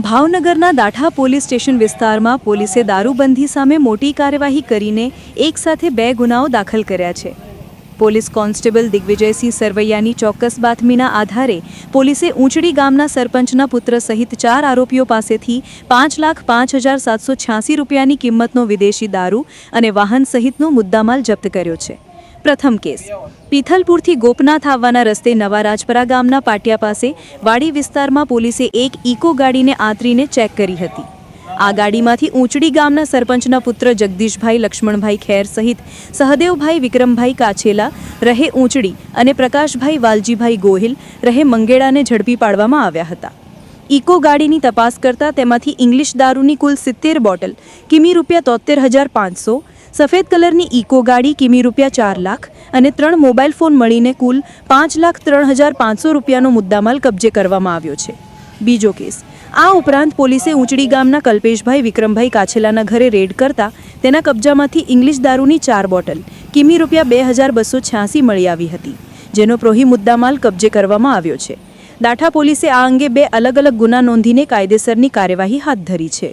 ભાવનગરના Datha police station વિસ્તારમાં પોલીસે દારૂબંધી સામે મોટી કાર્યવાહી કરીને એકસાથે 2 ગુનાઓ દાખલ કર્યા છે। પોલીસ કોન્સ્ટેબલ દિગ્વિજયસિંહ સરવૈયાની ચોક્કસ બાતમીના આધારે પોલીસે ઊંચડી ગામના સરપંચના પુત્ર સહિત 4 આરોપીઓ પાસેથી 5,05,786 રૂપિયાની કિંમતનો વિદેશી દારૂ અને વાહન સહિતનો મુદ્દામાલ જપ્ત કર્યો છે। પ્રથમ કેસ પીથલપુરથી ગોપનાથ આવવાના રસ્તે નવા રાજપરા ગામના પાટિયા પાસે વાડી વિસ્તારમાં પોલીસે એક ઇકો ગાડીને આંતરીને ચેક કરી હતી। આ ગાડીમાંથી ઊંચડી ગામના સરપંચના પુત્ર જગદીશભાઈ લક્ષ્મણભાઈ ખેર સહિત સહદેવભાઈ વિક્રમભાઈ કાછેલા રહે ઊંચડી અને પ્રકાશભાઈ વાલજીભાઈ ગોહિલ રહે મંગેડાને ઝડપી પાડવામાં આવ્યા હતા। ઇકો ગાડીની તપાસ કરતા તેમાંથી ઇંગ્લિશ દારૂની કુલ 70 બોટલ કિમી ₹73,500, સફેદ કલરની ઇકો ગાડી કિમી ₹4 લાખ અને 3 મોબાઈલ ફોન મળીને કુલ 5,03,500 રૂપિયાનો મુદ્દામાલ કબજે કરવામાં આવ્યો છે। બીજો કેસ આ ઉપરાંત પોલીસે ઊંચડી ગામના કલ્પેશભાઈ વિક્રમભાઈ કાછેલાના ઘરે રેડ કરતા તેના કબજામાંથી ઇંગ્લિશ દારૂની 4 બોટલ કિમી ₹2,286 મળી આવી હતી, જેનો પ્રોહી મુદ્દામાલ કબજે કરવામાં આવ્યો છે। દાઠા પોલીસે આ અંગે 2 અલગ અલગ ગુના નોંધીને કાયદેસરની કાર્યવાહી હાથ ધરી છે।